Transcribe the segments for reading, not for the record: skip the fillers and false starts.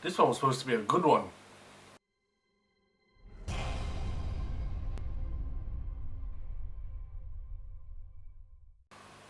This one was supposed to be a good one.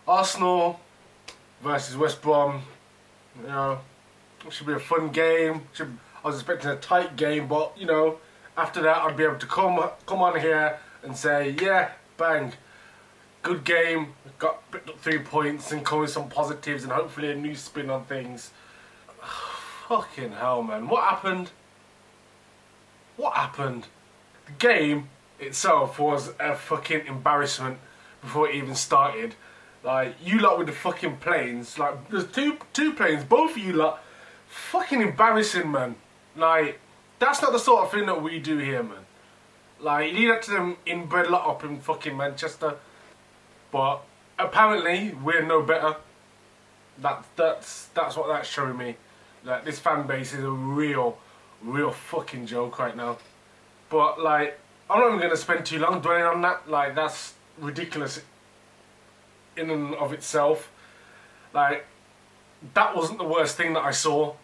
Arsenal versus West Brom. You know, it should be a fun game. I was expecting a tight game, but you know, after that I'd be able to come on here and say, yeah, bang, good game. Picked up 3 points and come with some positives and hopefully a new spin on things. Fucking hell, man! What happened? What happened? The game itself was a fucking embarrassment before it even started. Like, you lot with the fucking planes, like, there's two planes, both of you lot, fucking embarrassing, man. Like, that's not the sort of thing that we do here, man. Like, you leave that to them inbred lot up in fucking Manchester. But, apparently, we're no better. That's what that's showing me. Like, this fan base is a real fucking joke right now. But, like, I'm not even going to spend too long dwelling on that. Like, that's ridiculous in and of itself. Like, that wasn't the worst thing that I saw.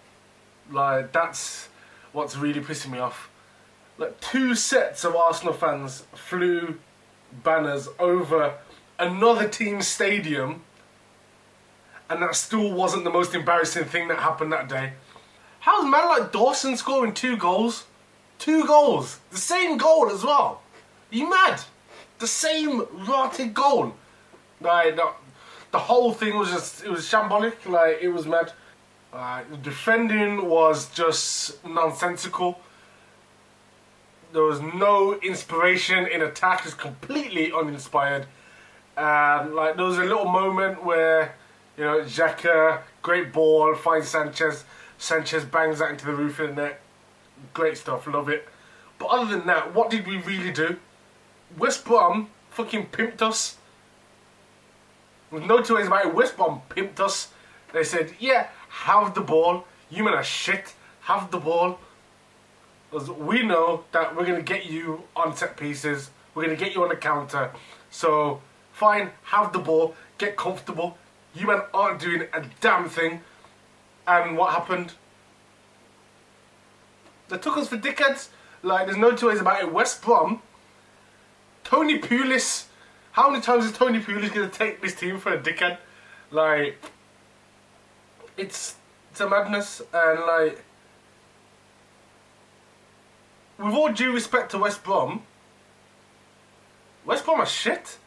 Like, that's what's really pissing me off. Like, 2 sets of Arsenal fans flew banners over another team's stadium, and that still wasn't the most embarrassing thing that happened that day. How's a man like Dawson scoring 2 goals? 2 goals! The same goal as well! Are you mad? The same rotted goal! Like, the whole thing was just, it was shambolic, like, it was mad. The defending was just nonsensical. There was no inspiration in attack, it was completely uninspired. And, like, there was a little moment where, you know, Xhaka, great ball, finds Sanchez. Sanchez bangs that into the roof of the net. Great stuff, love it. But other than that, what did we really do? West Brom fucking pimped us. With no 2 ways about it, West Brom pimped us. They said, yeah, have the ball. You men are shit. Have the ball. Because we know that we're going to get you on set pieces. We're going to get you on the counter. So, fine, have the ball. Get comfortable. You men aren't doing a damn thing. And what happened? They took us for dickheads. Like, there's no 2 ways about it. West Brom, Tony Pulis. How many times is Tony Pulis going to take this team for a dickhead? Like, it's a madness. And, like, with all due respect to West Brom are shit.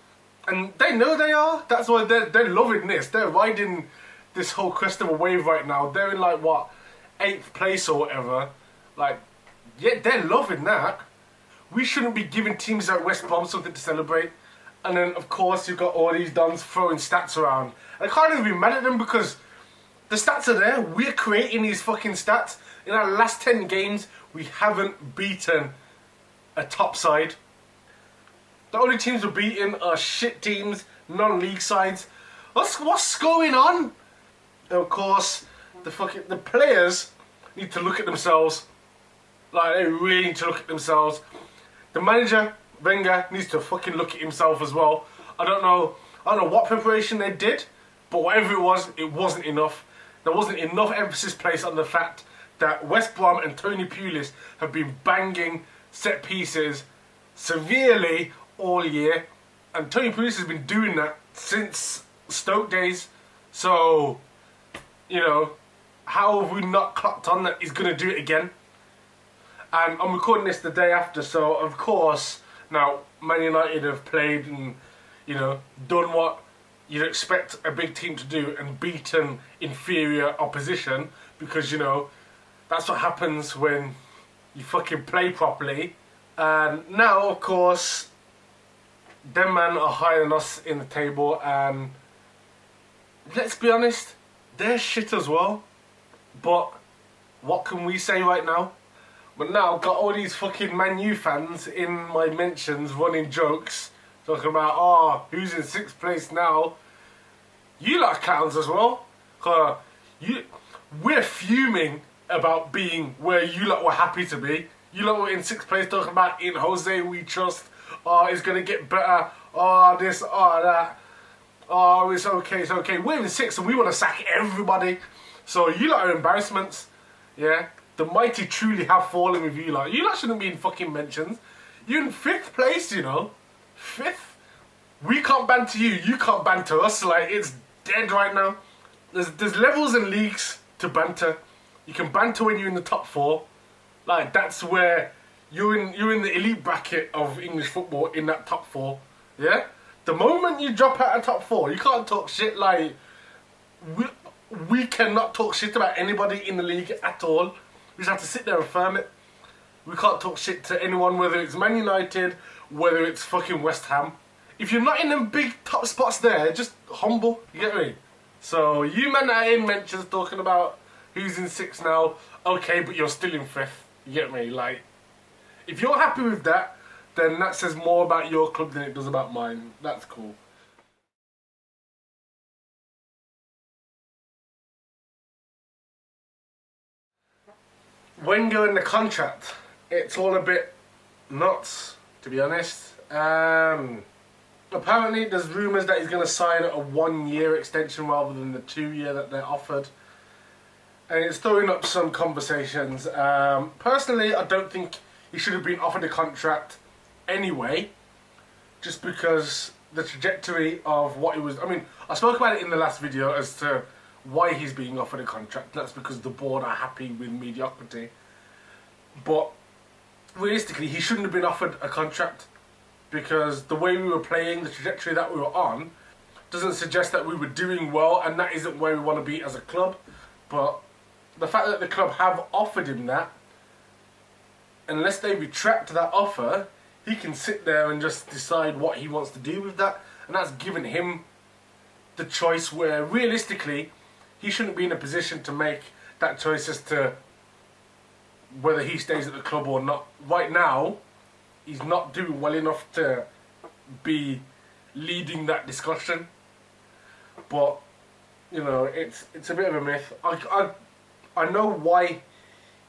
And they know they are. That's why they're loving this. They're riding this whole crest of a wave right now. They're in, like, what, 8th place or whatever. Like, yeah, they're loving that. We shouldn't be giving teams like West Brom something to celebrate. And then, of course, you've got all these dons throwing stats around. I can't even be mad at them because the stats are there. We're creating these fucking stats. In our last 10 games, we haven't beaten a top side. The only teams we're beating are shit teams, non-league sides. What's going on? And of course, the players need to look at themselves. Like, they really need to look at themselves. The manager, Wenger, needs to fucking look at himself as well. I don't know what preparation they did, but whatever it wasn't enough. There wasn't enough emphasis placed on the fact that West Brom and Tony Pulis have been banging set pieces severely all year, and Tony Pulis has been doing that since Stoke days. So, you know, how have we not clocked on that he's going to do it again? And I'm recording this the day after, so of course, now Man United have played and, you know, done what you'd expect a big team to do and beaten inferior opposition, because, you know, that's what happens when you fucking play properly. And now, of course, them man are higher than us in the table, and let's be honest, they're shit as well. But what can we say right now? But now I've got all these fucking Man U fans in my mentions running jokes, talking about, oh, who's in 6th place now? You lot clowns as well. We're fuming about being where you lot were happy to be. You lot were in 6th place talking about, in Jose we trust. Oh, it's going to get better. Oh, this, oh, that. Oh, it's okay, We're in 6th and we want to sack everybody. So you lot are embarrassments. Yeah. The mighty truly have fallen with you lot. You lot shouldn't be in fucking mentions. You're in 5th place, you know. 5th. We can't banter you. You can't banter us. Like, it's dead right now. There's levels and leagues to banter. You can banter when you're in the top 4. Like, that's where you're in the elite bracket of English football, in that top 4. Yeah? The moment you drop out of top 4, you can't talk shit. Like, we cannot talk shit about anybody in the league at all. We just have to sit there and affirm it. We can't talk shit to anyone, whether it's Man United, whether it's fucking West Ham. If you're not in them big top spots there, just humble, you get me? So, you men are in mentions talking about who's in 6th now, okay, but you're still in 5th, you get me? Like, if you're happy with that, then that says more about your club than it does about mine. That's cool. Wenger and the contract, it's all a bit nuts, to be honest. Apparently there's rumours that he's going to sign a 1-year extension rather than the 2-year that they're offered. And it's throwing up some conversations. Personally, I don't think he should have been offered a contract anyway, just because the trajectory of what he was... I mean, I spoke about it in the last video as to why he's being offered a contract. That's because the board are happy with mediocrity. But realistically, he shouldn't have been offered a contract, because the way we were playing, the trajectory that we were on, doesn't suggest that we were doing well, and that isn't where we want to be as a club. But the fact that the club have offered him that, unless they retract that offer, he can sit there and just decide what he wants to do with that. And that's given him the choice where, realistically, he shouldn't be in a position to make that choice as to whether he stays at the club or not. Right now, he's not doing well enough to be leading that discussion. But, you know, it's a bit of a myth. I know why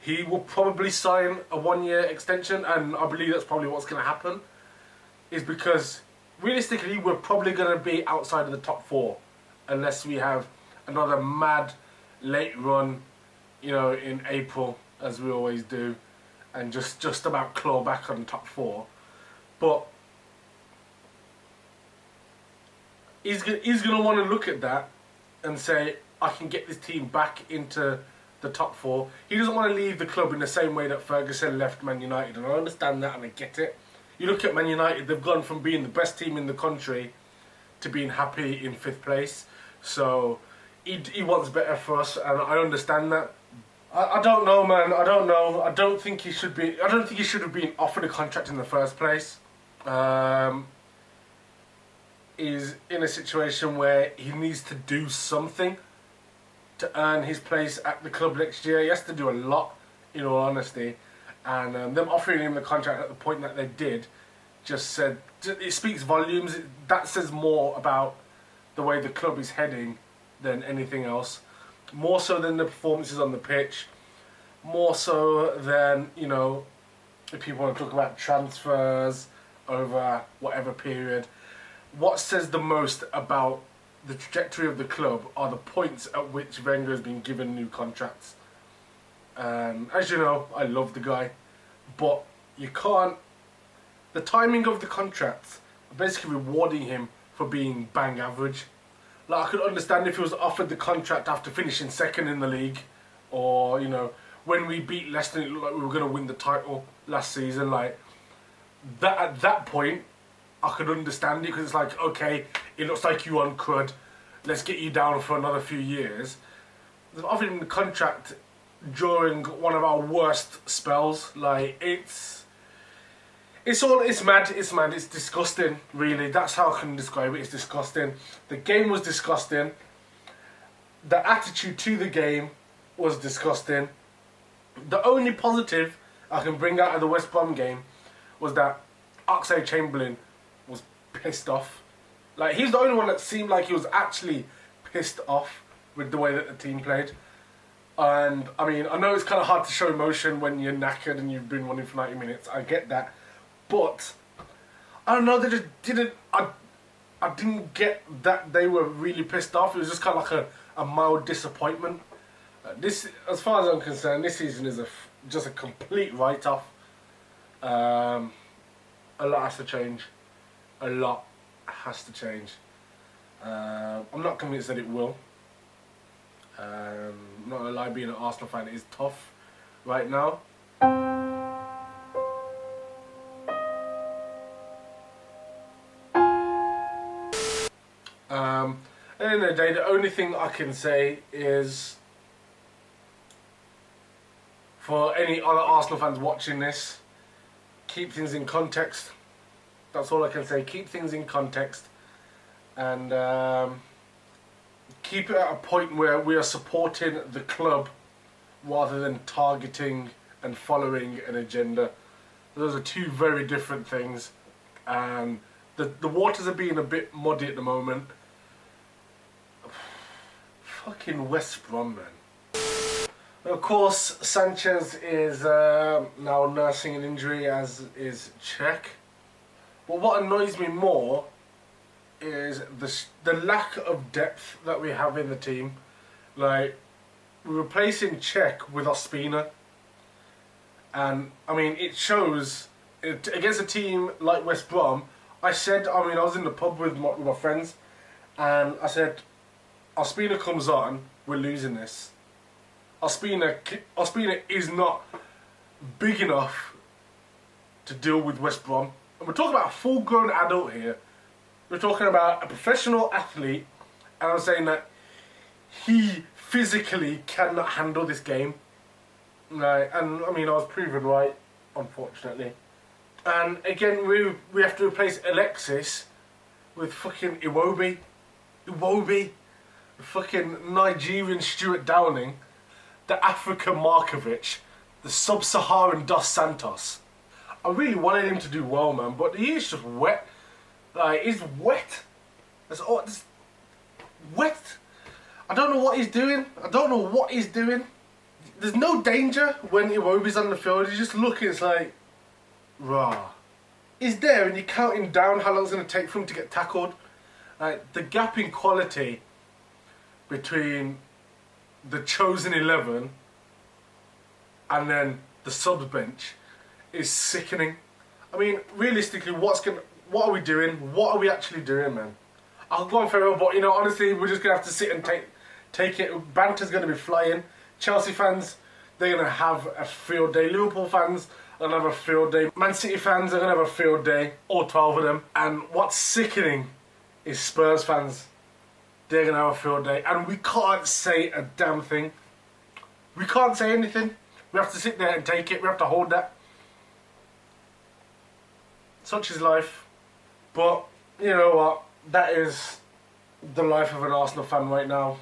he will probably sign a 1-year extension, and I believe that's probably what's going to happen, is because realistically we're probably going to be outside of the top 4 unless we have another mad late run, you know, in April, as we always do, and just about claw back on the top 4. But he's going to want to look at that and say, I can get this team back into the top 4. He doesn't want to leave the club in the same way that Ferguson left Man United, and I understand that and I get it. You look at Man United, they've gone from being the best team in the country to being happy in 5th place. So he wants better for us, and I understand that. I don't know, man. I don't know. I don't think he should have been offered a contract in the first place. He's in a situation where he needs to do something to earn his place at the club next year. He has to do a lot, in all honesty. And them offering him the contract at the point that they did just said, it speaks volumes. That says more about the way the club is heading than anything else. More so than the performances on the pitch. More so than, you know, if people want to talk about transfers over whatever period. What says the most about the trajectory of the club are the points at which Wenger has been given new contracts. As you know, I love the guy, but you can't... The timing of the contracts are basically rewarding him for being bang average. Like, I could understand if he was offered the contract after finishing 2nd in the league, or, you know, when we beat Leicester, it looked like we were going to win the title last season. Like, that at that point, I could understand it, because it's like, okay, it looks like you on crud, let's get you down for another few years. They've offered him the contract during one of our worst spells. Like, it's mad, it's disgusting, really. That's how I can describe it. It's disgusting. The game was disgusting. The attitude to the game was disgusting. The only positive I can bring out of the West Brom game was that Oxlade-Chamberlain was pissed off. Like, he's the only one that seemed like he was actually pissed off with the way that the team played. And, I mean, I know it's kind of hard to show emotion when you're knackered and you've been running for 90 minutes. I get that. But, I don't know, they just didn't... I didn't get that they were really pissed off. It was just kind of like a mild disappointment. This, as far as I'm concerned, this season is just a complete write-off. A lot has to change. A lot has to change. I'm not convinced that it will. I'm not gonna lie, being an Arsenal fan is tough right now. At the end of the day, the only thing I can say is, for any other Arsenal fans watching this, keep things in context. That's all I can say. Keep things in context, and keep it at a point where we are supporting the club rather than targeting and following an agenda. Those are two very different things, and the waters are being a bit muddy at the moment. Fucking West Brom, man. Of course, Sanchez is now nursing an injury, as is Czech. But what annoys me more is the lack of depth that we have in the team. Like, we're replacing Czech with Ospina, and I mean, it shows against a team like West Brom. I was in the pub with my friends, and I said, Ospina comes on, we're losing this. Ospina is not big enough to deal with West Brom. And we're talking about a full-grown adult here. We're talking about a professional athlete, and I'm saying that he physically cannot handle this game. Right, and I mean, I was proven right, unfortunately. And again, we have to replace Alexis with fucking Iwobi, the fucking Nigerian Stuart Downing, the African Markovic, the Sub-Saharan Dos Santos. I really wanted him to do well, man, but he is just wet. Like, he's wet. That's all. Just wet. I don't know what he's doing. There's no danger when Iwobi's on the field. You just look, it's like, rah. He's there, and you're counting down how long it's going to take for him to get tackled. Like, the gap in quality between the chosen 11 and then the subs bench is sickening. I mean, realistically, what are we doing? What are we actually doing, man? I'll go on forever, but honestly, we're just gonna have to sit and take it. Banter's gonna be flying. Chelsea fans, they're gonna have a field day. Liverpool fans are gonna have a field day. Man City fans are gonna have a field day. All 12 of them. And what's sickening is Spurs fans. They're gonna have a field day, and we can't say a damn thing. We can't say anything. We have to sit there and take it. We have to hold that. Such is life. But you know what? That is the life of an Arsenal fan right now.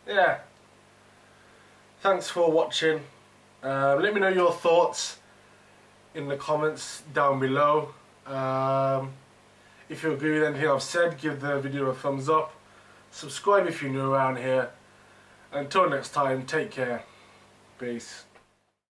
Yeah. Thanks for watching. Let me know your thoughts in the comments down below. If you agree with anything I've said, give the video a thumbs up. Subscribe if you're new around here. Until next time, take care. Peace.